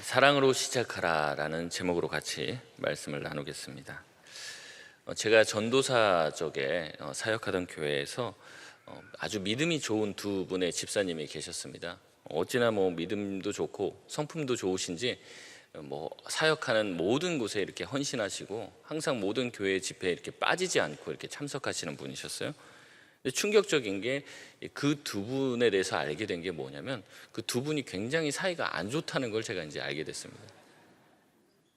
사랑으로 시작하라라는 제목으로 같이 말씀을 나누겠습니다. 제가 전도사적에 사역하던 교회에서 아주 믿음이 좋은 두 분의 집사님이 계셨습니다. 어찌나 믿음도 좋고 성품도 좋으신지 사역하는 모든 곳에 이렇게 헌신하시고 항상 모든 교회 집회에 이렇게 빠지지 않고 이렇게 참석하시는 분이셨어요. 근데 충격적인 게 그 두 분에 대해서 알게 된 게 뭐냐면, 그 두 분이 굉장히 사이가 안 좋다는 걸 제가 이제 알게 됐습니다.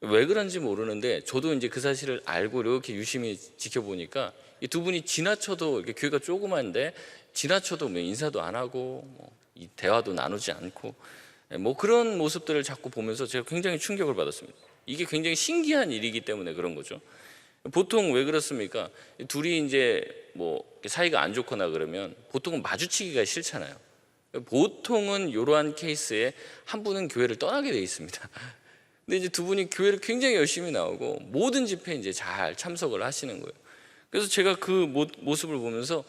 왜 그런지 모르는데 저도 이제 그 사실을 알고 이렇게 유심히 지켜보니까 이 두 분이 지나쳐도, 이렇게 교회가 조그만데 지나쳐도 인사도 안 하고 이 대화도 나누지 않고 그런 모습들을 자꾸 보면서 제가 굉장히 충격을 받았습니다. 이게 굉장히 신기한 일이기 때문에 그런 거죠. 보통 왜 그렇습니까? 둘이 이제 사이가 안 좋거나 그러면 보통은 마주치기가 싫잖아요. 보통은 이러한 케이스에 한 분은 교회를 떠나게 돼 있습니다. 근데 이제 두 분이 교회를 굉장히 열심히 나오고 모든 집회에 이제 잘 참석을 하시는 거예요. 그래서 제가 그 모습을 보면서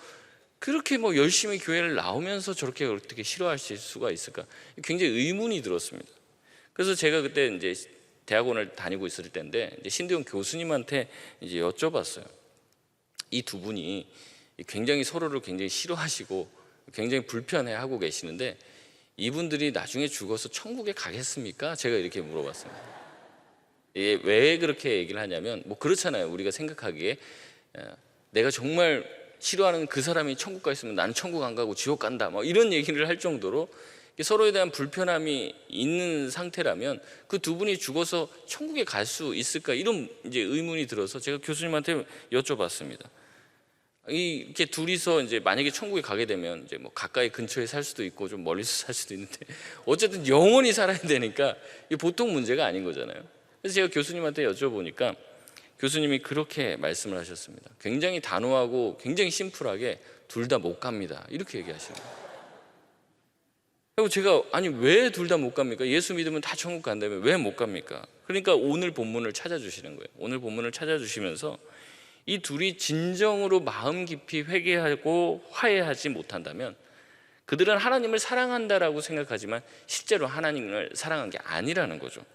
그렇게 열심히 교회를 나오면서 저렇게 어떻게 싫어하실 수가 있을까? 굉장히 의문이 들었습니다. 그래서 제가 그때 이제 대학원을 다니고 있을 때인데 신대용 교수님한테 이제 여쭤봤어요. 이 두 분이 굉장히 서로를 굉장히 싫어하시고 굉장히 불편해하고 계시는데 이분들이 나중에 죽어서 천국에 가겠습니까? 제가 이렇게 물어봤습니다. 이게 왜 그렇게 얘기를 하냐면 그렇잖아요. 우리가 생각하기에 내가 정말 싫어하는 그 사람이 천국 가 있으면 나는 천국 안 가고 지옥 간다, 이런 얘기를 할 정도로 서로에 대한 불편함이 있는 상태라면 그 두 분이 죽어서 천국에 갈 수 있을까, 이런 이제 의문이 들어서 제가 교수님한테 여쭤봤습니다. 이렇게 둘이서 이제 만약에 천국에 가게 되면 이제 가까이 근처에 살 수도 있고 좀 멀리서 살 수도 있는데 어쨌든 영원히 살아야 되니까 이게 보통 문제가 아닌 거잖아요. 그래서 제가 교수님한테 여쭤보니까 교수님이 그렇게 말씀을 하셨습니다. 굉장히 단호하고 굉장히 심플하게 둘 다 못 갑니다, 이렇게 얘기하시는 거예요. 그리고 제가 아니 왜 둘 다 못 갑니까? 예수 믿으면 다 천국 간다면 왜 못 갑니까? 그러니까 오늘 본문을 찾아주시는 거예요. 오늘 본문을 찾아주시면서 이 둘이 진정으로 마음 깊이 회개하고 화해하지 못한다면 그들은 하나님을 사랑한다라고 생각하지만 실제로 하나님을 사랑한 게 아니라는 거죠.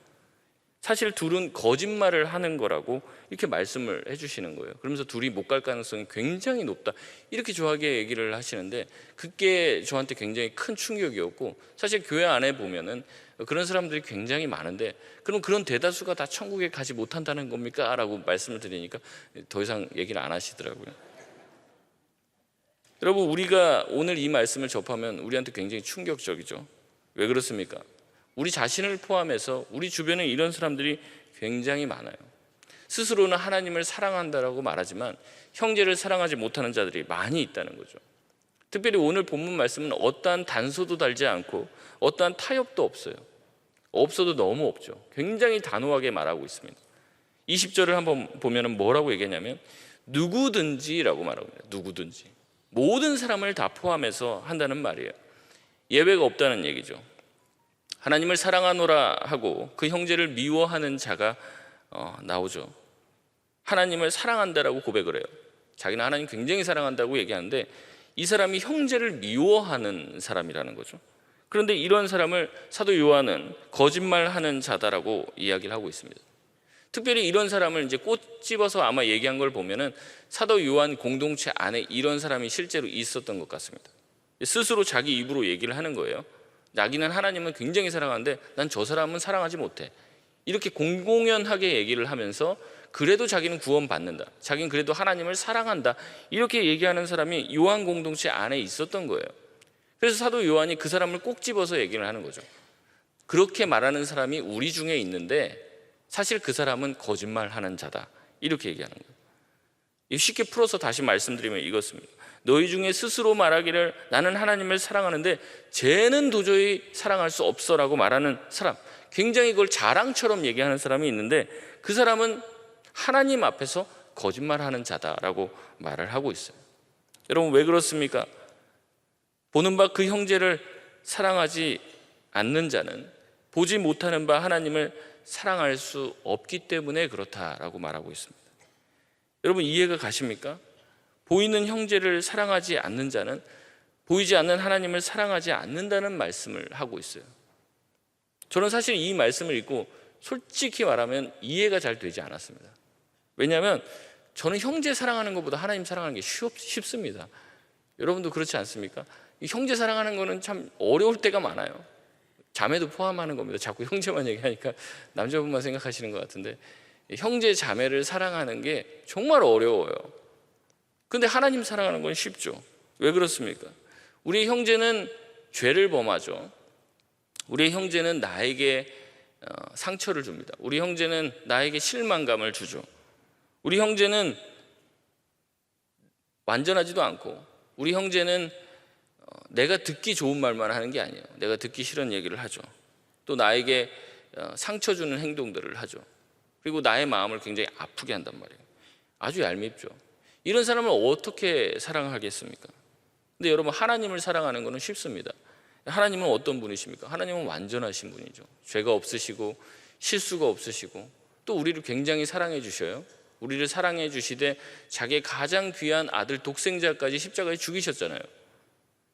사실 둘은 거짓말을 하는 거라고 이렇게 말씀을 해주시는 거예요. 그러면서 둘이 못 갈 가능성이 굉장히 높다, 이렇게 저에게 얘기를 하시는데 그게 저한테 굉장히 큰 충격이었고, 사실 교회 안에 보면은 그런 사람들이 굉장히 많은데 그럼 그런 대다수가 다 천국에 가지 못한다는 겁니까? 라고 말씀을 드리니까 더 이상 얘기를 안 하시더라고요. 여러분, 우리가 오늘 이 말씀을 접하면 우리한테 굉장히 충격적이죠. 왜 그렇습니까? 우리 자신을 포함해서 우리 주변에 이런 사람들이 굉장히 많아요. 스스로는 하나님을 사랑한다라고 말하지만 형제를 사랑하지 못하는 자들이 많이 있다는 거죠. 특별히 오늘 본문 말씀은 어떠한 단서도 달지 않고 어떠한 타협도 없어요. 없어도 너무 없죠. 굉장히 단호하게 말하고 있습니다. 20절을 한번 보면 뭐라고 얘기하냐면 누구든지라고 말하고 있습니다. 누구든지, 모든 사람을 다 포함해서 한다는 말이에요. 예외가 없다는 얘기죠. 하나님을 사랑하노라 하고 그 형제를 미워하는 자가 나오죠. 하나님을 사랑한다라고 고백을 해요. 자기는 하나님 굉장히 사랑한다고 얘기하는데 이 사람이 형제를 미워하는 사람이라는 거죠. 그런데 이런 사람을 사도 요한은 거짓말하는 자다라고 이야기를 하고 있습니다. 특별히 이런 사람을 이제 꼬집어서 아마 얘기한 걸 보면은 사도 요한 공동체 안에 이런 사람이 실제로 있었던 것 같습니다. 스스로 자기 입으로 얘기를 하는 거예요. 자기는 하나님은 굉장히 사랑하는데 난 저 사람은 사랑하지 못해, 이렇게 공공연하게 얘기를 하면서 그래도 자기는 구원받는다, 자기는 그래도 하나님을 사랑한다, 이렇게 얘기하는 사람이 요한 공동체 안에 있었던 거예요. 그래서 사도 요한이 그 사람을 꼭 집어서 얘기를 하는 거죠. 그렇게 말하는 사람이 우리 중에 있는데 사실 그 사람은 거짓말하는 자다, 이렇게 얘기하는 거예요. 쉽게 풀어서 다시 말씀드리면 이것입니다. 너희 중에 스스로 말하기를 나는 하나님을 사랑하는데 쟤는 도저히 사랑할 수 없어라고 말하는 사람, 굉장히 그걸 자랑처럼 얘기하는 사람이 있는데 그 사람은 하나님 앞에서 거짓말하는 자다라고 말을 하고 있어요. 여러분, 왜 그렇습니까? 보는 바 그 형제를 사랑하지 않는 자는 보지 못하는 바 하나님을 사랑할 수 없기 때문에 그렇다라고 말하고 있습니다. 여러분, 이해가 가십니까? 보이는 형제를 사랑하지 않는 자는 보이지 않는 하나님을 사랑하지 않는다는 말씀을 하고 있어요. 저는 사실 이 말씀을 읽고 솔직히 말하면 이해가 잘 되지 않았습니다. 왜냐하면 저는 형제 사랑하는 것보다 하나님 사랑하는 게 쉽습니다. 여러분도 그렇지 않습니까? 이 형제 사랑하는 거는 참 어려울 때가 많아요. 자매도 포함하는 겁니다. 자꾸 형제만 얘기하니까 남자분만 생각하시는 것 같은데, 형제 자매를 사랑하는 게 정말 어려워요. 근데 하나님 사랑하는 건 쉽죠. 왜 그렇습니까? 우리 형제는 죄를 범하죠. 우리 형제는 나에게 상처를 줍니다. 우리 형제는 나에게 실망감을 주죠. 우리 형제는 완전하지도 않고, 우리 형제는 내가 듣기 좋은 말만 하는 게 아니에요. 내가 듣기 싫은 얘기를 하죠. 또 나에게 상처 주는 행동들을 하죠. 그리고 나의 마음을 굉장히 아프게 한단 말이에요. 아주 얄밉죠. 이런 사람을 어떻게 사랑하겠습니까? 근데 여러분, 하나님을 사랑하는 것은 쉽습니다. 하나님은 어떤 분이십니까? 하나님은 완전하신 분이죠. 죄가 없으시고 실수가 없으시고, 또 우리를 굉장히 사랑해 주셔요. 우리를 사랑해 주시되 자기의 가장 귀한 아들 독생자까지 십자가에 죽이셨잖아요.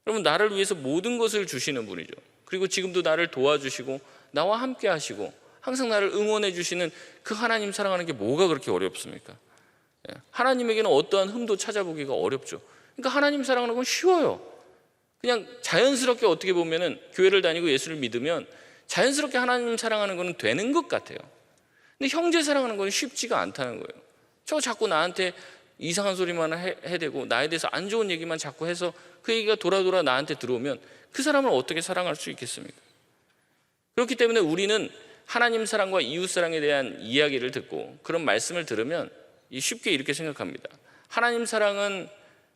여러분, 나를 위해서 모든 것을 주시는 분이죠. 그리고 지금도 나를 도와주시고 나와 함께 하시고 항상 나를 응원해 주시는 그 하나님 사랑하는 게 뭐가 그렇게 어렵습니까? 하나님에게는 어떠한 흠도 찾아보기가 어렵죠. 그러니까 하나님 사랑하는 건 쉬워요. 그냥 자연스럽게, 어떻게 보면은 교회를 다니고 예수를 믿으면 자연스럽게 하나님 사랑하는 건 되는 것 같아요. 근데 형제 사랑하는 건 쉽지가 않다는 거예요. 저 자꾸 나한테 이상한 소리만 해대고 나에 대해서 안 좋은 얘기만 자꾸 해서 그 얘기가 돌아 나한테 들어오면 그 사람을 어떻게 사랑할 수 있겠습니까? 그렇기 때문에 우리는 하나님 사랑과 이웃 사랑에 대한 이야기를 듣고 그런 말씀을 들으면 쉽게 이렇게 생각합니다. 하나님 사랑은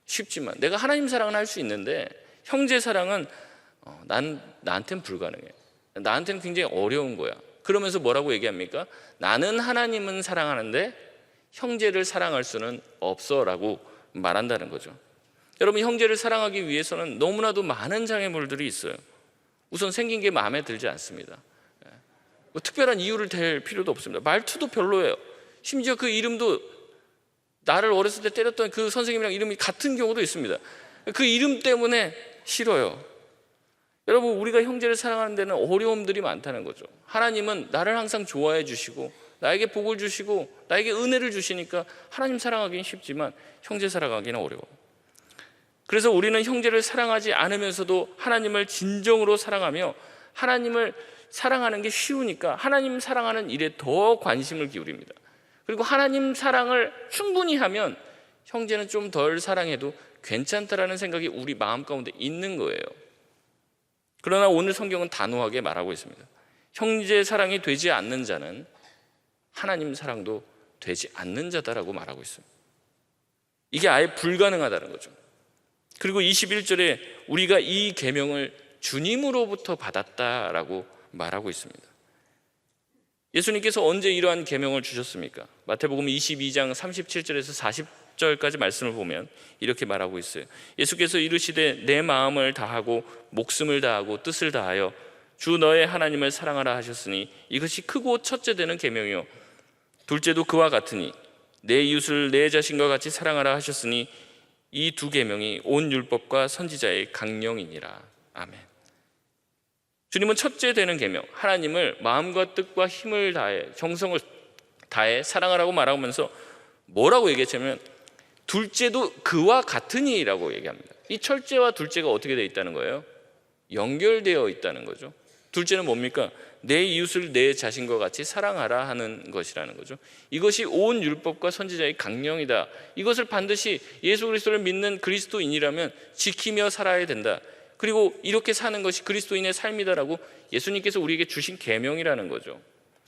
쉽지만, 내가 하나님 사랑은 할 수 있는데 형제 사랑은 나한테는 불가능해. 나한테는 굉장히 어려운 거야. 그러면서 뭐라고 얘기합니까? 나는 하나님은 사랑하는데 형제를 사랑할 수는 없어 라고 말한다는 거죠. 여러분, 형제를 사랑하기 위해서는 너무나도 많은 장애물들이 있어요. 우선 생긴 게 마음에 들지 않습니다. 뭐 특별한 이유를 댈 필요도 없습니다. 말투도 별로예요. 심지어 그 이름도 나를 어렸을 때 때렸던 그 선생님이랑 이름이 같은 경우도 있습니다. 그 이름 때문에 싫어요. 여러분, 우리가 형제를 사랑하는 데는 어려움들이 많다는 거죠. 하나님은 나를 항상 좋아해 주시고 나에게 복을 주시고 나에게 은혜를 주시니까 하나님 사랑하기는 쉽지만 형제 사랑하기는 어려워. 그래서 우리는 형제를 사랑하지 않으면서도 하나님을 진정으로 사랑하며 하나님을 사랑하는 게 쉬우니까 하나님 사랑하는 일에 더 관심을 기울입니다. 그리고 하나님 사랑을 충분히 하면 형제는 좀 덜 사랑해도 괜찮다라는 생각이 우리 마음 가운데 있는 거예요. 그러나 오늘 성경은 단호하게 말하고 있습니다. 형제 사랑이 되지 않는 자는 하나님 사랑도 되지 않는 자다라고 말하고 있어요. 이게 아예 불가능하다는 거죠. 그리고 21절에 우리가 이 계명을 주님으로부터 받았다라고 말하고 있습니다. 예수님께서 언제 이러한 계명을 주셨습니까? 마태복음 22장 37절에서 40절까지 말씀을 보면 이렇게 말하고 있어요. 예수께서 이르시되 내 마음을 다하고 목숨을 다하고 뜻을 다하여 주 너의 하나님을 사랑하라 하셨으니 이것이 크고 첫째 되는 계명이요 둘째도 그와 같으니 내 이웃을 내 자신과 같이 사랑하라 하셨으니 이 두 계명이 온 율법과 선지자의 강령이니라. 아멘. 주님은 첫째 되는 계명, 하나님을 마음과 뜻과 힘을 다해 정성을 다해 사랑하라고 말하면서 뭐라고 얘기했냐면 둘째도 그와 같으니라고 얘기합니다. 이 첫째와 둘째가 어떻게 되어 있다는 거예요? 연결되어 있다는 거죠. 둘째는 뭡니까? 내 이웃을 내 자신과 같이 사랑하라 하는 것이라는 거죠. 이것이 온 율법과 선지자의 강령이다. 이것을 반드시 예수 그리스도를 믿는 그리스도인이라면 지키며 살아야 된다. 그리고 이렇게 사는 것이 그리스도인의 삶이다라고 예수님께서 우리에게 주신 계명이라는 거죠.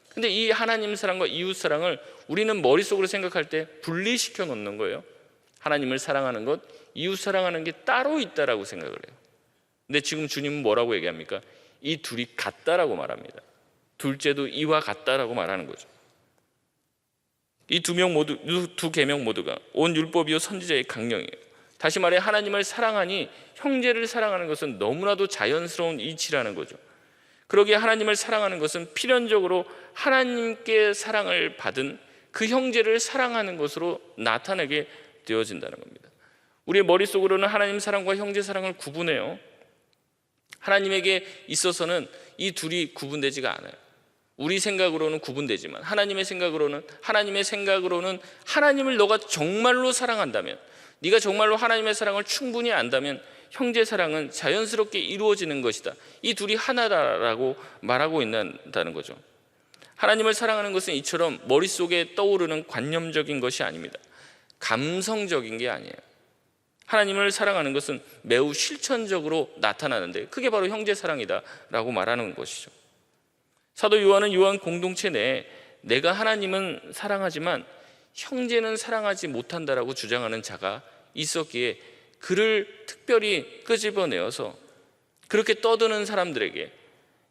근데 이 하나님 사랑과 이웃 사랑을 우리는 머릿속으로 생각할 때 분리시켜 놓는 거예요. 하나님을 사랑하는 것, 이웃 사랑하는 게 따로 있다라고 생각을 해요. 근데 지금 주님은 뭐라고 얘기합니까? 이 둘이 같다라고 말합니다. 둘째도 이와 같다라고 말하는 거죠. 이 두 계명 모두가 온 율법이요 선지자의 강령이에요. 다시 말해 하나님을 사랑하니 형제를 사랑하는 것은 너무나도 자연스러운 이치라는 거죠. 그러기에 하나님을 사랑하는 것은 필연적으로 하나님께 사랑을 받은 그 형제를 사랑하는 것으로 나타나게 되어진다는 겁니다. 우리의 머릿속으로는 하나님 사랑과 형제 사랑을 구분해요. 하나님에게 있어서는 이 둘이 구분되지가 않아요. 우리 생각으로는 구분되지만 하나님의 생각으로는 하나님을 너가 정말로 사랑한다면, 네가 정말로 하나님의 사랑을 충분히 안다면 형제 사랑은 자연스럽게 이루어지는 것이다. 이 둘이 하나다라고 말하고 있다는 거죠. 하나님을 사랑하는 것은 이처럼 머릿속에 떠오르는 관념적인 것이 아닙니다. 감성적인 게 아니에요. 하나님을 사랑하는 것은 매우 실천적으로 나타나는데 그게 바로 형제 사랑이다라고 말하는 것이죠. 사도 요한은 요한 공동체 내에 내가 하나님은 사랑하지만 형제는 사랑하지 못한다라고 주장하는 자가 있었기에 그를 특별히 끄집어내어서 그렇게 떠드는 사람들에게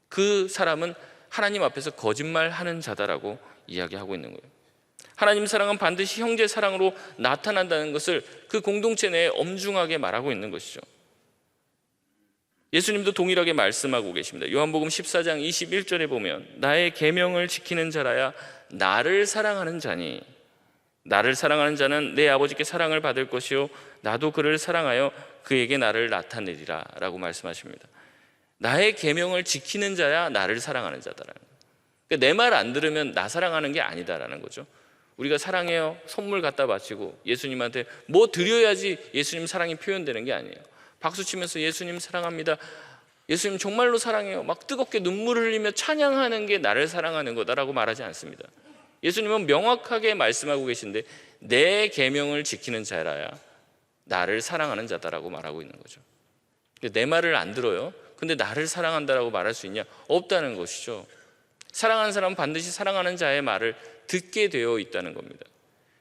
그 사람은 하나님 앞에서 거짓말하는 자다라고 이야기하고 있는 거예요. 하나님 사랑은 반드시 형제 사랑으로 나타난다는 것을 그 공동체 내에 엄중하게 말하고 있는 것이죠. 예수님도 동일하게 말씀하고 계십니다. 요한복음 14장 21절에 보면 나의 계명을 지키는 자라야 나를 사랑하는 자니 나를 사랑하는 자는 내 아버지께 사랑을 받을 것이요 나도 그를 사랑하여 그에게 나를 나타내리라 라고 말씀하십니다. 나의 계명을 지키는 자야 나를 사랑하는 자다라는 거예요. 그러니까 내 말 안 들으면 나 사랑하는 게 아니다라는 거죠. 우리가 사랑해요 선물 갖다 바치고 예수님한테 뭐 드려야지 예수님 사랑이 표현되는 게 아니에요. 박수 치면서 예수님 사랑합니다, 예수님 정말로 사랑해요 막 뜨겁게 눈물을 흘리며 찬양하는 게 나를 사랑하는 거다라고 말하지 않습니다. 예수님은 명확하게 말씀하고 계신데 내 계명을 지키는 자라야 나를 사랑하는 자다라고 말하고 있는 거죠. 내 말을 안 들어요 근데 나를 사랑한다라고 말할 수 있냐? 없다는 것이죠. 사랑하는 사람은 반드시 사랑하는 자의 말을 듣게 되어 있다는 겁니다.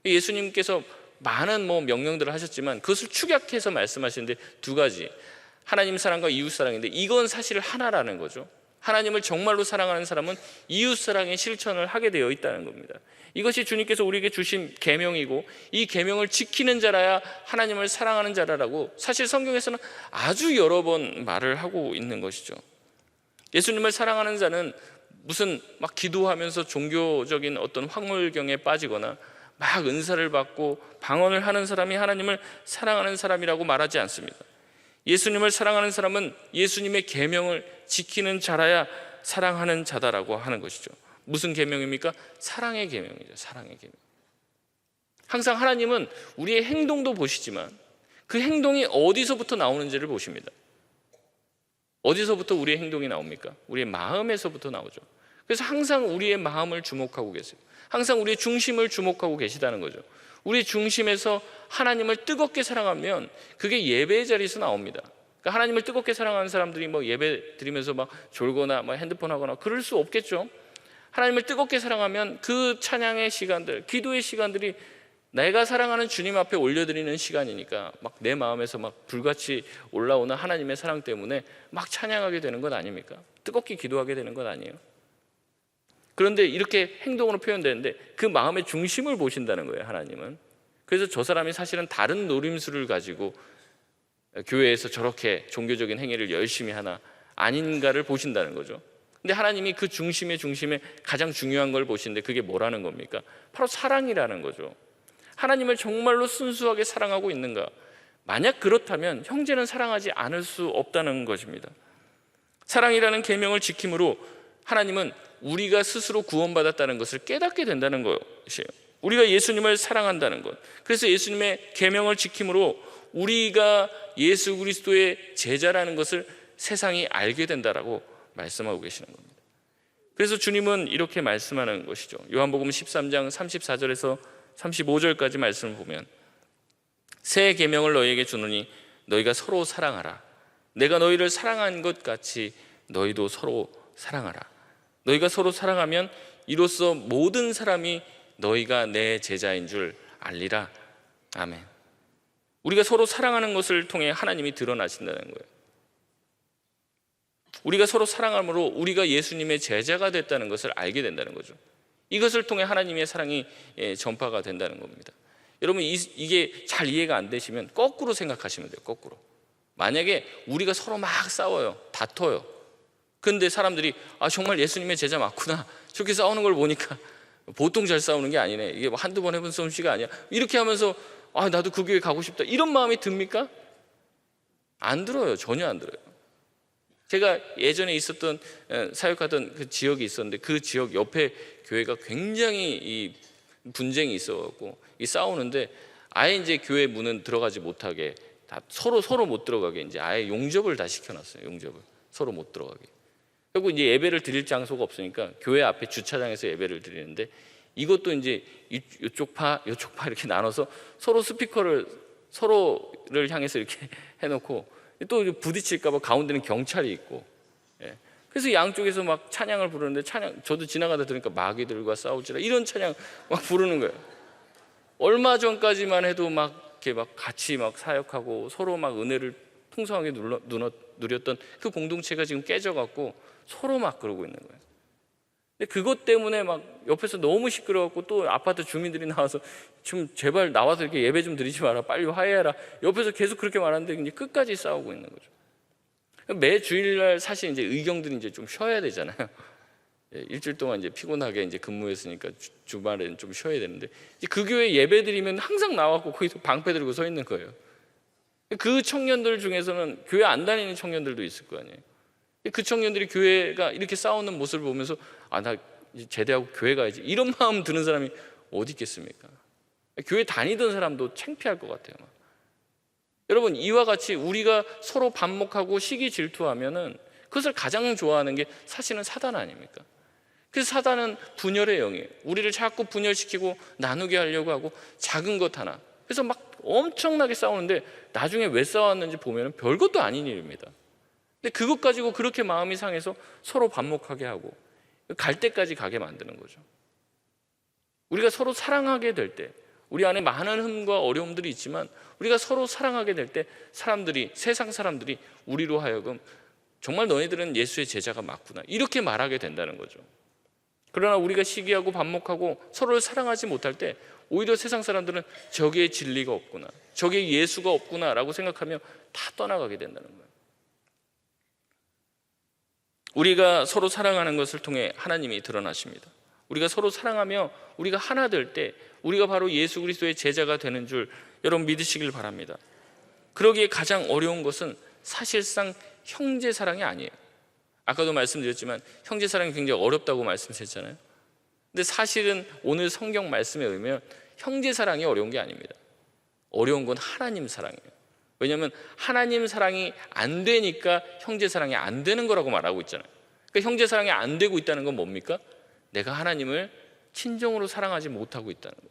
예수님께서 많은 명령들을 하셨지만 그것을 축약해서 말씀하시는데 두 가지, 하나님 사랑과 이웃 사랑인데 이건 사실 하나라는 거죠. 하나님을 정말로 사랑하는 사람은 이웃 사랑의 실천을 하게 되어 있다는 겁니다. 이것이 주님께서 우리에게 주신 계명이고 이 계명을 지키는 자라야 하나님을 사랑하는 자라라고 사실 성경에서는 아주 여러 번 말을 하고 있는 것이죠. 예수님을 사랑하는 자는 무슨 막 기도하면서 종교적인 어떤 황홀경에 빠지거나 막 은사를 받고 방언을 하는 사람이 하나님을 사랑하는 사람이라고 말하지 않습니다. 예수님을 사랑하는 사람은 예수님의 계명을 지키는 자라야 사랑하는 자다라고 하는 것이죠. 무슨 계명입니까? 사랑의 계명이죠. 사랑의 계명. 항상 하나님은 우리의 행동도 보시지만 그 행동이 어디서부터 나오는지를 보십니다. 어디서부터 우리의 행동이 나옵니까? 우리의 마음에서부터 나오죠. 그래서 항상 우리의 마음을 주목하고 계세요. 항상 우리의 중심을 주목하고 계시다는 거죠. 우리 중심에서 하나님을 뜨겁게 사랑하면 그게 예배의 자리에서 나옵니다. 그러니까 하나님을 뜨겁게 사랑하는 사람들이 예배 드리면서 졸거나 핸드폰 하거나 그럴 수 없겠죠. 하나님을 뜨겁게 사랑하면 그 찬양의 시간들, 기도의 시간들이 내가 사랑하는 주님 앞에 올려드리는 시간이니까 내 마음에서 불같이 올라오는 하나님의 사랑 때문에 찬양하게 되는 것 아닙니까? 뜨겁게 기도하게 되는 것 아니에요? 그런데 이렇게 행동으로 표현되는데 그 마음의 중심을 보신다는 거예요, 하나님은. 그래서 저 사람이 사실은 다른 노림수를 가지고 교회에서 저렇게 종교적인 행위를 열심히 하나 아닌가를 보신다는 거죠. 근데 하나님이 그 중심에 가장 중요한 걸 보시는데 그게 뭐라는 겁니까? 바로 사랑이라는 거죠. 하나님을 정말로 순수하게 사랑하고 있는가? 만약 그렇다면 형제는 사랑하지 않을 수 없다는 것입니다. 사랑이라는 계명을 지킴으로 하나님은 우리가 스스로 구원받았다는 것을 깨닫게 된다는 것이에요. 우리가 예수님을 사랑한다는 것. 그래서 예수님의 계명을 지킴으로 우리가 예수 그리스도의 제자라는 것을 세상이 알게 된다라고 말씀하고 계시는 겁니다. 그래서 주님은 이렇게 말씀하는 것이죠. 요한복음 13장 34절에서 35절까지 말씀을 보면 새 계명을 너희에게 주노니 너희가 서로 사랑하라. 내가 너희를 사랑한 것 같이 너희도 서로 사랑하라. 너희가 서로 사랑하면 이로써 모든 사람이 너희가 내 제자인 줄 알리라. 아멘. 우리가 서로 사랑하는 것을 통해 하나님이 드러나신다는 거예요. 우리가 서로 사랑함으로 우리가 예수님의 제자가 됐다는 것을 알게 된다는 거죠. 이것을 통해 하나님의 사랑이 전파가 된다는 겁니다. 여러분 이게 잘 이해가 안 되시면 거꾸로 생각하시면 돼요. 거꾸로. 만약에 우리가 서로 막 싸워요, 다퉈요. 근데 사람들이 정말 예수님의 제자 맞구나, 저렇게 싸우는 걸 보니까 보통 잘 싸우는 게 아니네, 이게 한두 번 해본 솜씨가 아니야, 이렇게 하면서 나도 그 교회 가고 싶다, 이런 마음이 듭니까? 안 들어요. 전혀 안 들어요. 제가 예전에 있었던 사역하던 그 지역이 있었는데 그 지역 옆에 교회가 굉장히 이 분쟁이 있어갖고 이 싸우는데 아예 이제 교회 문은 들어가지 못하게 다 서로 못 들어가게 이제 아예 용접을 다 시켜놨어요. 용접을 서로 못 들어가게. 그리고 이제 예배를 드릴 장소가 없으니까 교회 앞에 주차장에서 예배를 드리는데 이것도 이제 이쪽 파 이렇게 나눠서 서로 스피커를 서로를 향해서 이렇게 해놓고 또 부딪힐까봐 가운데는 경찰이 있고, 예. 그래서 양쪽에서 막 찬양을 부르는데 저도 지나가다 들으니까 마귀들과 싸우지라 이런 찬양 막 부르는 거예요. 얼마 전까지만 해도 막 이렇게 막 같이 막 사역하고 서로 막 은혜를 풍성하게 누렸던 그 공동체가 지금 깨져갖고 서로 막 그러고 있는 거예요. 근데 그것 때문에 막 옆에서 너무 시끄러웠고 또 아파트 주민들이 나와서 좀 제발 나와서 이렇게 예배 좀 드리지 마라, 빨리 화해해라. 옆에서 계속 그렇게 말하는데 이제 끝까지 싸우고 있는 거죠. 매 주일날 사실 이제 의경들이 이제 좀 쉬어야 되잖아요. 일주일 동안 이제 피곤하게 이제 근무했으니까 주말에는 좀 쉬어야 되는데 이제 그 교회 예배 드리면 항상 나와서 거기서 방패 들고 서 있는 거예요. 그 청년들 중에서는 교회 안 다니는 청년들도 있을 거 아니에요. 그 청년들이 교회가 이렇게 싸우는 모습을 보면서 나 제대하고 교회 가야지 이런 마음 드는 사람이 어디 있겠습니까? 교회 다니던 사람도 창피할 것 같아요. 여러분, 이와 같이 우리가 서로 반목하고 시기 질투하면은 그것을 가장 좋아하는 게 사실은 사단 아닙니까? 그래서 사단은 분열의 영이에요. 우리를 자꾸 분열시키고 나누게 하려고 하고 작은 것 하나, 그래서 막 엄청나게 싸우는데 나중에 왜 싸웠는지 보면 별것도 아닌 일입니다. 근데 그것 가지고 그렇게 마음이 상해서 서로 반목하게 하고 갈 때까지 가게 만드는 거죠. 우리가 서로 사랑하게 될 때, 우리 안에 많은 흠과 어려움들이 있지만 우리가 서로 사랑하게 될 때 세상 사람들이 우리로 하여금 정말 너희들은 예수의 제자가 맞구나 이렇게 말하게 된다는 거죠. 그러나 우리가 시기하고 반목하고 서로를 사랑하지 못할 때 오히려 세상 사람들은 저기에 진리가 없구나, 저기에 예수가 없구나 라고 생각하며 다 떠나가게 된다는 거예요. 우리가 서로 사랑하는 것을 통해 하나님이 드러나십니다. 우리가 서로 사랑하며 우리가 하나 될 때 우리가 바로 예수 그리스도의 제자가 되는 줄 여러분 믿으시길 바랍니다. 그러기에 가장 어려운 것은 사실상 형제 사랑이 아니에요. 아까도 말씀드렸지만 형제 사랑이 굉장히 어렵다고 말씀드렸잖아요. 근데 사실은 오늘 성경 말씀에 의하면 형제 사랑이 어려운 게 아닙니다. 어려운 건 하나님 사랑이에요. 왜냐하면 하나님 사랑이 안 되니까 형제 사랑이 안 되는 거라고 말하고 있잖아요. 그러니까 형제 사랑이 안 되고 있다는 건 뭡니까? 내가 하나님을 친정으로 사랑하지 못하고 있다는 거예요.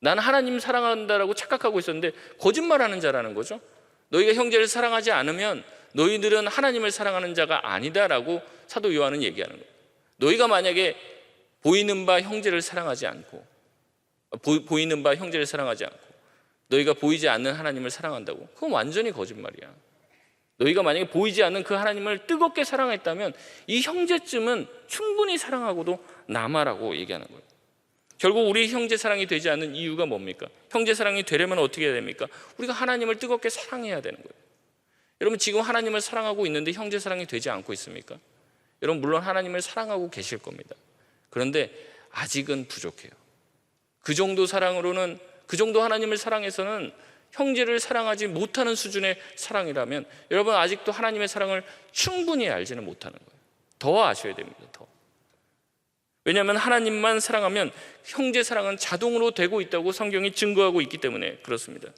나는 하나님 사랑한다라고 착각하고 있었는데 거짓말하는 자라는 거죠. 너희가 형제를 사랑하지 않으면 너희들은 하나님을 사랑하는 자가 아니다라고 사도 요한은 얘기하는 거예요. 너희가 만약에 보이는 바 형제를 사랑하지 않고 너희가 보이지 않는 하나님을 사랑한다고, 그건 완전히 거짓말이야. 너희가 만약에 보이지 않는 그 하나님을 뜨겁게 사랑했다면 이 형제쯤은 충분히 사랑하고도 남아라고 얘기하는 거예요. 결국 우리 형제 사랑이 되지 않는 이유가 뭡니까? 형제 사랑이 되려면 어떻게 해야 됩니까? 우리가 하나님을 뜨겁게 사랑해야 되는 거예요. 여러분, 지금 하나님을 사랑하고 있는데 형제 사랑이 되지 않고 있습니까? 여러분, 물론 하나님을 사랑하고 계실 겁니다. 그런데 아직은 부족해요. 그 정도 사랑으로는, 그 정도 하나님을 사랑해서는 형제를 사랑하지 못하는 수준의 사랑이라면 여러분 아직도 하나님의 사랑을 충분히 알지는 못하는 거예요. 더 아셔야 됩니다. 더. 왜냐하면 하나님만 사랑하면 형제 사랑은 자동으로 되고 있다고 성경이 증거하고 있기 때문에 그렇습니다.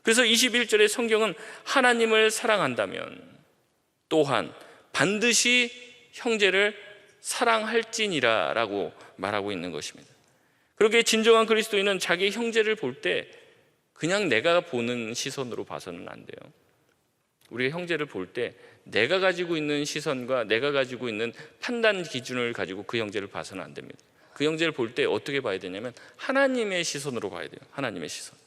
그래서 21절에 성경은 하나님을 사랑한다면 또한 반드시 형제를 사랑할지니라 라고 말하고 있는 것입니다. 그렇게 진정한 그리스도인은 자기 형제를 볼 때 그냥 내가 보는 시선으로 봐서는 안 돼요. 우리가 형제를 볼 때 내가 가지고 있는 시선과 내가 가지고 있는 판단 기준을 가지고 그 형제를 봐서는 안 됩니다. 그 형제를 볼 때 어떻게 봐야 되냐면 하나님의 시선으로 봐야 돼요. 하나님의 시선.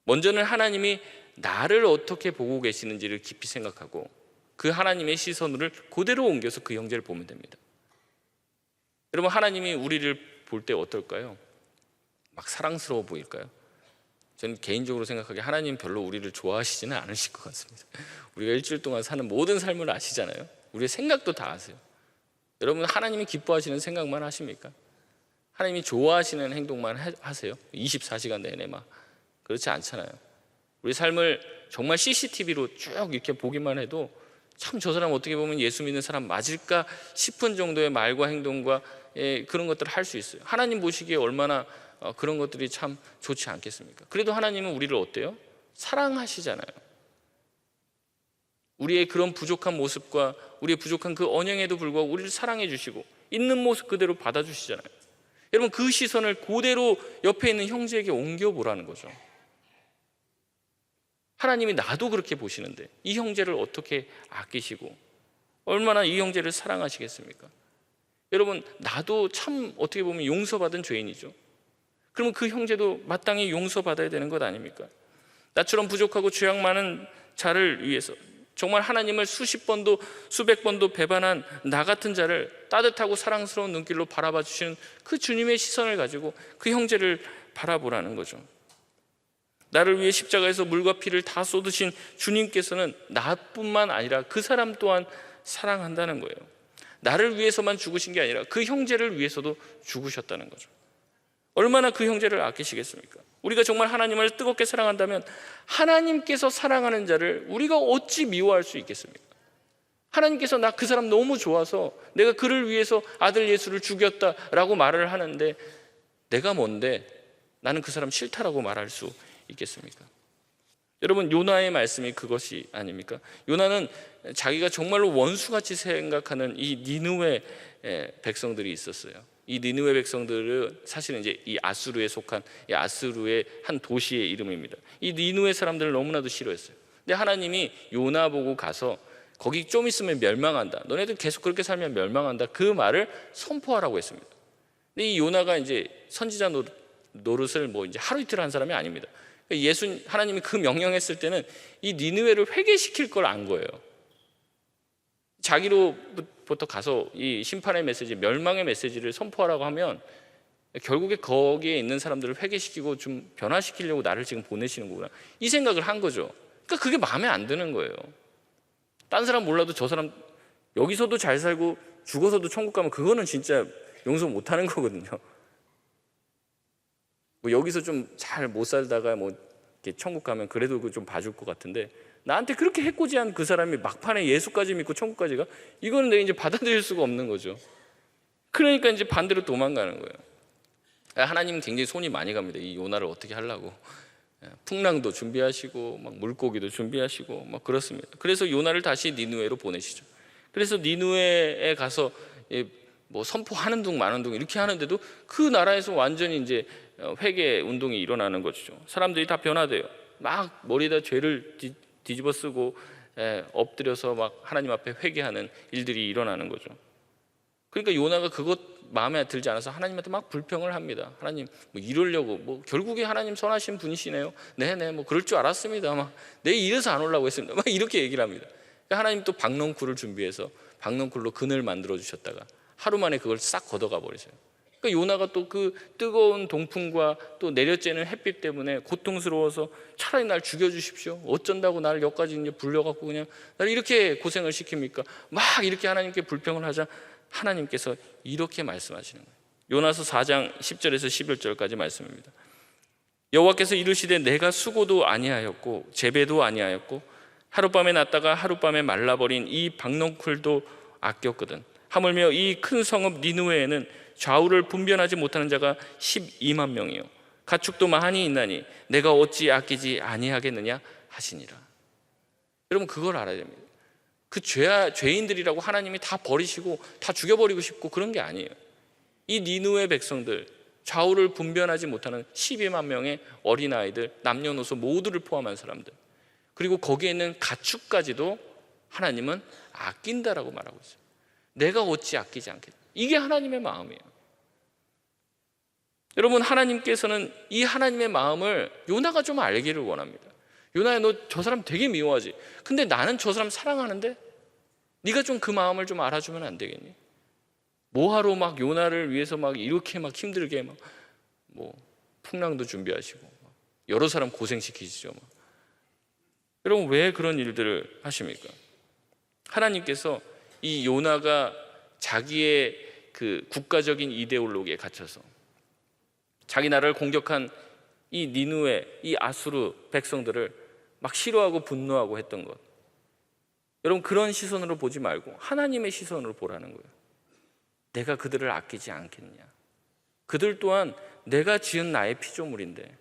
먼저는 하나님이 나를 어떻게 보고 계시는지를 깊이 생각하고 그 하나님의 시선을 그대로 옮겨서 그 형제를 보면 됩니다. 여러분, 하나님이 우리를 볼 때 어떨까요? 막 사랑스러워 보일까요? 저는 개인적으로 생각하기에 하나님 별로 우리를 좋아하시지는 않으실 것 같습니다. 우리가 일주일 동안 사는 모든 삶을 아시잖아요. 우리의 생각도 다 아세요. 여러분, 하나님이 기뻐하시는 생각만 하십니까? 하나님이 좋아하시는 행동만 하세요? 24시간 내내 막 그렇지 않잖아요. 우리 삶을 정말 CCTV로 쭉 이렇게 보기만 해도 참 저 사람 어떻게 보면 예수 믿는 사람 맞을까 싶은 정도의 말과 행동과 그런 것들을 할 수 있어요. 하나님 보시기에 얼마나 그런 것들이 참 좋지 않겠습니까? 그래도 하나님은 우리를 어때요? 사랑하시잖아요. 우리의 그런 부족한 모습과 우리의 부족한 그 언형에도 불구하고 우리를 사랑해 주시고 있는 모습 그대로 받아주시잖아요. 여러분, 그 시선을 그대로 옆에 있는 형제에게 옮겨보라는 거죠. 하나님이 나도 그렇게 보시는데 이 형제를 어떻게 아끼시고 얼마나 이 형제를 사랑하시겠습니까? 여러분, 나도 참 어떻게 보면 용서받은 죄인이죠. 그러면 그 형제도 마땅히 용서받아야 되는 것 아닙니까? 나처럼 부족하고 죄악 많은 자를 위해서 정말 하나님을 수십 번도 수백 번도 배반한 나 같은 자를 따뜻하고 사랑스러운 눈길로 바라봐 주시는 그 주님의 시선을 가지고 그 형제를 바라보라는 거죠. 나를 위해 십자가에서 물과 피를 다 쏟으신 주님께서는 나뿐만 아니라 그 사람 또한 사랑한다는 거예요. 나를 위해서만 죽으신 게 아니라 그 형제를 위해서도 죽으셨다는 거죠. 얼마나 그 형제를 아끼시겠습니까? 우리가 정말 하나님을 뜨겁게 사랑한다면 하나님께서 사랑하는 자를 우리가 어찌 미워할 수 있겠습니까? 하나님께서 나 그 사람 너무 좋아서 내가 그를 위해서 아들 예수를 죽였다라고 말을 하는데 내가 뭔데 나는 그 사람 싫다라고 말할 수 있겠습니까? 여러분, 요나의 말씀이 그것이 아닙니까? 요나는 자기가 정말로 원수같이 생각하는 이 니느웨 백성들이 있었어요. 이 니느웨 백성들은 사실은 이제 이 아수르에 속한 이 아수르의 한 도시의 이름입니다. 이 니느웨 사람들을 너무나도 싫어했어요. 근데 하나님이 요나 보고 가서 거기 좀 있으면 멸망한다. 너네들 계속 그렇게 살면 멸망한다. 그 말을 선포하라고 했습니다. 근데 이 요나가 이제 선지자 노릇을 뭐 이제 하루 이틀 한 사람이 아닙니다. 하나님이 그 명령했을 때는 이 니느웨를 회개시킬 걸 안 거예요. 자기로부터 가서 이 심판의 메시지, 멸망의 메시지를 선포하라고 하면 결국에 거기에 있는 사람들을 회개시키고 좀 변화시키려고 나를 지금 보내시는구나, 이 생각을 한 거죠. 그러니까 그게 마음에 안 드는 거예요. 딴 사람 몰라도 저 사람 여기서도 잘 살고 죽어서도 천국 가면 그거는 진짜 용서 못하는 거거든요. 뭐 여기서 좀 잘 못 살다가 뭐 이렇게 천국 가면 그래도 좀 봐줄 것 같은데 나한테 그렇게 해코지한 그 사람이 막판에 예수까지 믿고 천국까지 가? 이거는 내가 이제 받아들일 수가 없는 거죠. 그러니까 이제 반대로 도망가는 거예요. 하나님은 굉장히 손이 많이 갑니다. 이 요나를 어떻게 하려고 풍랑도 준비하시고 막 물고기도 준비하시고 막 그렇습니다. 그래서 요나를 다시 니느웨로 보내시죠. 그래서 니느웨에 가서 뭐 선포하는 둥 마는 둥 이렇게 하는데도 그 나라에서 완전히 이제 회개 운동이 일어나는 거죠. 사람들이 다 변화돼요. 막 머리에다 죄를 뒤집어 쓰고 엎드려서 막 하나님 앞에 회개하는 일들이 일어나는 거죠. 그러니까 요나가 그것 마음에 들지 않아서 하나님한테 막 불평을 합니다. 하나님 뭐 이러려고 뭐 결국에 하나님 선하신 분이시네요. 네네 뭐 그럴 줄 알았습니다. 막 내 이래서 안 오려고 했습니다. 막 이렇게 얘기를 합니다. 그러니까 하나님 또 박넝쿨을 준비해서 박넝쿨로 그늘 만들어 주셨다가 하루 만에 그걸 싹 걷어가 버리세요. 그러니까 요나가 또 그 뜨거운 동풍과 또 내려쬐는 햇빛 때문에 고통스러워서 차라리 날 죽여주십시오. 어쩐다고 나를 여기까지 이제 불려갖고 그냥 나를 이렇게 고생을 시킵니까? 막 이렇게 하나님께 불평을 하자 하나님께서 이렇게 말씀하시는 거예요. 요나서 4장 10절에서 11절까지 말씀입니다. 여호와께서 이르시되 내가 수고도 아니하였고 재배도 아니하였고 하룻밤에 났다가 하룻밤에 말라버린 이 박넝쿨도 아꼈거든. 하물며 이 큰 성읍 니느웨에는 좌우를 분별하지 못하는 자가 12만 명이요 가축도 많이 있나니 내가 어찌 아끼지 아니하겠느냐 하시니라. 여러분, 그걸 알아야 됩니다. 그 죄인들이라고 하나님이 다 버리시고 다 죽여버리고 싶고 그런 게 아니에요. 이 니느웨 백성들, 좌우를 분별하지 못하는 12만 명의 어린아이들, 남녀노소 모두를 포함한 사람들, 그리고 거기에 있는 가축까지도 하나님은 아낀다라고 말하고 있어요. 내가 어찌 아끼지 않겠냐. 이게 하나님의 마음이에요. 여러분, 하나님께서는 이 하나님의 마음을 요나가 좀 알기를 원합니다. 요나야, 너 저 사람 되게 미워하지? 근데 나는 저 사람 사랑하는데 네가 좀 그 마음을 좀 알아주면 안 되겠니? 뭐하러 막 요나를 위해서 막 이렇게 막 힘들게 막 뭐 풍랑도 준비하시고 여러 사람 고생시키시죠. 막. 여러분, 왜 그런 일들을 하십니까? 하나님께서 이 요나가 자기의 그 국가적인 이데올로기에 갇혀서 자기 나라를 공격한 이 니느웨, 이 아수르 백성들을 막 싫어하고 분노하고 했던 것, 여러분, 그런 시선으로 보지 말고 하나님의 시선으로 보라는 거예요. 내가 그들을 아끼지 않겠냐. 그들 또한 내가 지은 나의 피조물인데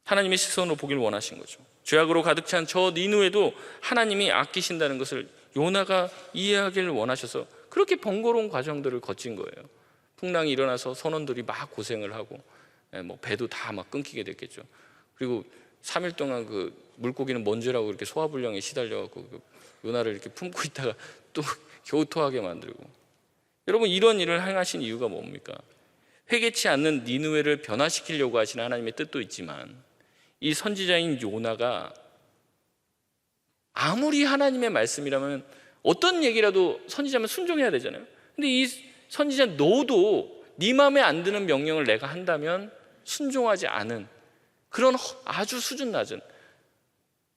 하나님의 시선으로 보길 원하신 거죠. 죄악으로 가득 찬 저 니느웨도 하나님이 아끼신다는 것을 요나가 이해하기를 원하셔서 그렇게 번거로운 과정들을 거친 거예요. 풍랑이 일어나서 선원들이 막 고생을 하고 뭐 배도 다 막 끊기게 됐겠죠. 그리고 3일 동안 그 물고기는 뭔지라고 이렇게 소화불량에 시달려갖고 그 요나를 이렇게 품고 있다가 또 겨우 토하게 만들고. 여러분, 이런 일을 행하신 이유가 뭡니까? 회개치 않는 니느웨를 변화시키려고 하시는 하나님의 뜻도 있지만 이 선지자인 요나가 아무리 하나님의 말씀이라면 어떤 얘기라도 선지자면 순종해야 되잖아요. 근데 이 선지자 너도 네 마음에 안 드는 명령을 내가 한다면 순종하지 않은 그런 아주 수준 낮은,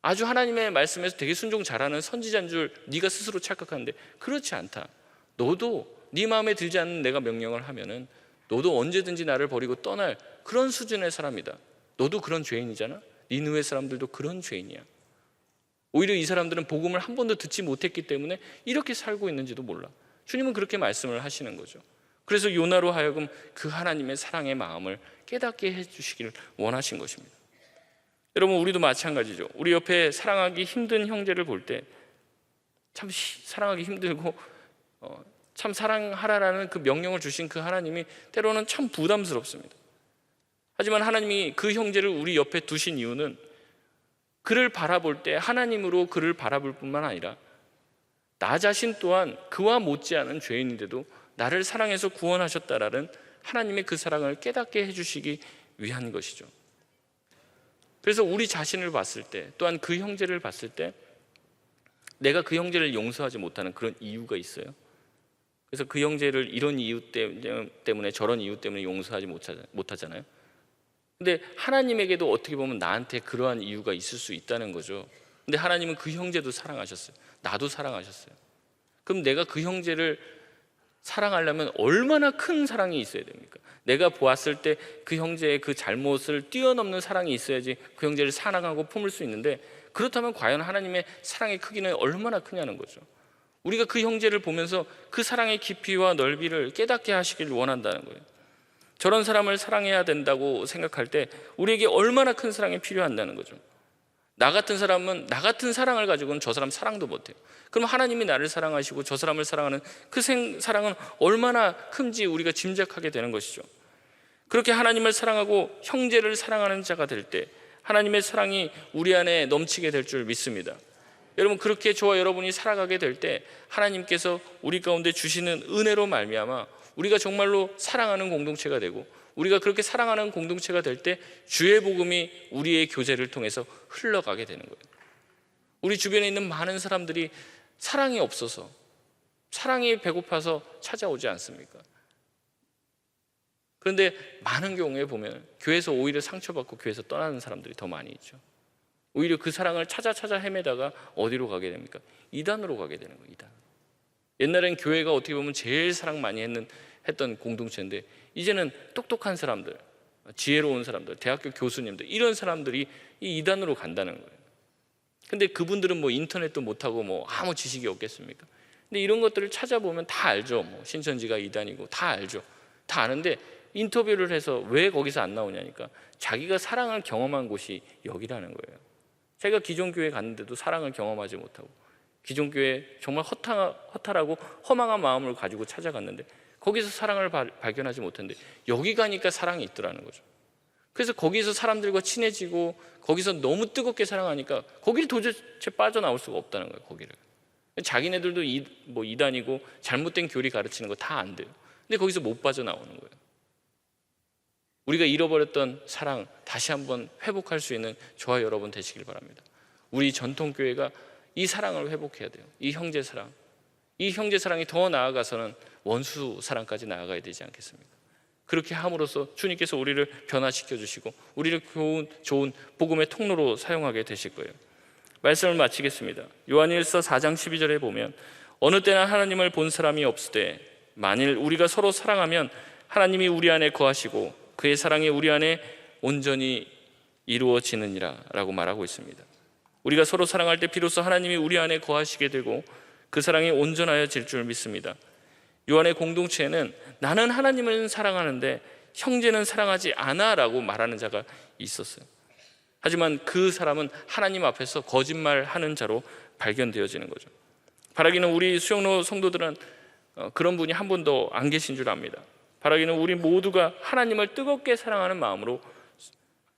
아주 하나님의 말씀에서 되게 순종 잘하는 선지자인 줄 네가 스스로 착각하는데 그렇지 않다. 너도 네 마음에 들지 않는 내가 명령을 하면은 너도 언제든지 나를 버리고 떠날 그런 수준의 사람이다. 너도 그런 죄인이잖아. 니느웨 사람들도 그런 죄인이야. 오히려 이 사람들은 복음을 한 번도 듣지 못했기 때문에 이렇게 살고 있는지도 몰라. 주님은 그렇게 말씀을 하시는 거죠. 그래서 요나로 하여금 그 하나님의 사랑의 마음을 깨닫게 해주시기를 원하신 것입니다. 여러분, 우리도 마찬가지죠. 우리 옆에 사랑하기 힘든 형제를 볼 때 참 사랑하기 힘들고 참 사랑하라라는 그 명령을 주신 그 하나님이 때로는 참 부담스럽습니다. 하지만 하나님이 그 형제를 우리 옆에 두신 이유는 그를 바라볼 때 하나님으로 그를 바라볼 뿐만 아니라 나 자신 또한 그와 못지않은 죄인인데도 나를 사랑해서 구원하셨다라는 하나님의 그 사랑을 깨닫게 해주시기 위한 것이죠. 그래서 우리 자신을 봤을 때 또한 그 형제를 봤을 때 내가 그 형제를 용서하지 못하는 그런 이유가 있어요. 그래서 그 형제를 이런 이유 때문에 저런 이유 때문에 용서하지 못하잖아요. 근데 하나님에게도 어떻게 보면 나한테 그러한 이유가 있을 수 있다는 거죠. 근데 하나님은 그 형제도 사랑하셨어요. 나도 사랑하셨어요. 그럼 내가 그 형제를 사랑하려면 얼마나 큰 사랑이 있어야 됩니까? 내가 보았을 때 그 형제의 그 잘못을 뛰어넘는 사랑이 있어야지 그 형제를 사랑하고 품을 수 있는데, 그렇다면 과연 하나님의 사랑의 크기는 얼마나 크냐는 거죠. 우리가 그 형제를 보면서 그 사랑의 깊이와 넓이를 깨닫게 하시길 원한다는 거예요. 저런 사람을 사랑해야 된다고 생각할 때 우리에게 얼마나 큰 사랑이 필요한다는 거죠. 나 같은 사람은 나 같은 사랑을 가지고는 저 사람 사랑도 못해요. 그럼 하나님이 나를 사랑하시고 저 사람을 사랑하는 그 사랑은 얼마나 큰지 우리가 짐작하게 되는 것이죠. 그렇게 하나님을 사랑하고 형제를 사랑하는 자가 될 때 하나님의 사랑이 우리 안에 넘치게 될 줄 믿습니다. 여러분, 그렇게 저와 여러분이 살아가게 될 때 하나님께서 우리 가운데 주시는 은혜로 말미암아 우리가 정말로 사랑하는 공동체가 되고, 우리가 그렇게 사랑하는 공동체가 될 때 주의 복음이 우리의 교제를 통해서 흘러가게 되는 거예요. 우리 주변에 있는 많은 사람들이 사랑이 없어서, 사랑이 배고파서 찾아오지 않습니까? 그런데 많은 경우에 보면 교회에서 오히려 상처받고 교회에서 떠나는 사람들이 더 많이 있죠. 오히려 그 사랑을 찾아 헤매다가 어디로 가게 됩니까? 이단으로 가게 되는 거예요. 이단. 옛날엔 교회가 어떻게 보면 제일 사랑 많이 했던 공동체인데 이제는 똑똑한 사람들, 지혜로운 사람들, 대학교 교수님들, 이런 사람들이 이 이단으로 간다는 거예요. 근데 그분들은 뭐 인터넷도 못하고 뭐 아무 지식이 없겠습니까? 근데 이런 것들을 찾아보면 다 알죠. 뭐 신천지가 이단이고 다 알죠. 다 아는데 인터뷰를 해서 왜 거기서 안 나오냐니까 자기가 사랑을 경험한 곳이 여기라는 거예요. 제가 기존 교회 갔는데도 사랑을 경험하지 못하고 기존 교회 정말 허탈하고 허망한 마음을 가지고 찾아갔는데 거기서 사랑을 발견하지 못했는데 여기 가니까 사랑이 있더라는 거죠. 그래서 거기서 사람들과 친해지고 거기서 너무 뜨겁게 사랑하니까 거기를 도대체 빠져나올 수가 없다는 거예요. 거기를. 자기네들도 뭐 이단이고 잘못된 교리 가르치는 거 다 안 돼요. 근데 거기서 못 빠져나오는 거예요. 우리가 잃어버렸던 사랑 다시 한번 회복할 수 있는 저와 여러분 되시길 바랍니다. 우리 전통교회가 이 사랑을 회복해야 돼요. 이 형제 사랑. 이 형제 사랑이 더 나아가서는 원수 사랑까지 나아가야 되지 않겠습니까? 그렇게 함으로써 주님께서 우리를 변화시켜 주시고 우리를 좋은 복음의 통로로 사용하게 되실 거예요. 말씀을 마치겠습니다. 요한일서 4장 12절에 보면 어느 때나 하나님을 본 사람이 없을 때 만일 우리가 서로 사랑하면 하나님이 우리 안에 거하시고 그의 사랑이 우리 안에 온전히 이루어지느니라 라고 말하고 있습니다. 우리가 서로 사랑할 때 비로소 하나님이 우리 안에 거하시게 되고 그 사랑이 온전하여질 줄 믿습니다. 요한의 공동체에는 나는 하나님을 사랑하는데 형제는 사랑하지 않아 라고 말하는 자가 있었어요. 하지만 그 사람은 하나님 앞에서 거짓말하는 자로 발견되어지는 거죠. 바라기는 우리 수영로 성도들은 그런 분이 한 분도 안 계신 줄 압니다. 바라기는 우리 모두가 하나님을 뜨겁게 사랑하는 마음으로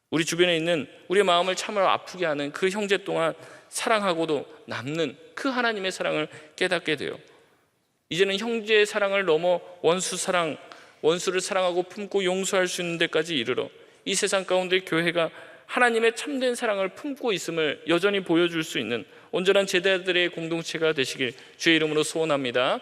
우리 주변에 있는 우리의 마음을 참으로 아프게 하는 그 형제 또한 사랑하고도 남는 그 하나님의 사랑을 깨닫게 돼요. 이제는 형제의 사랑을 넘어 원수를 사랑하고 품고 용서할 수 있는 데까지 이르러 이 세상 가운데 교회가 하나님의 참된 사랑을 품고 있음을 여전히 보여줄 수 있는 온전한 제자들의 공동체가 되시길 주의 이름으로 소원합니다.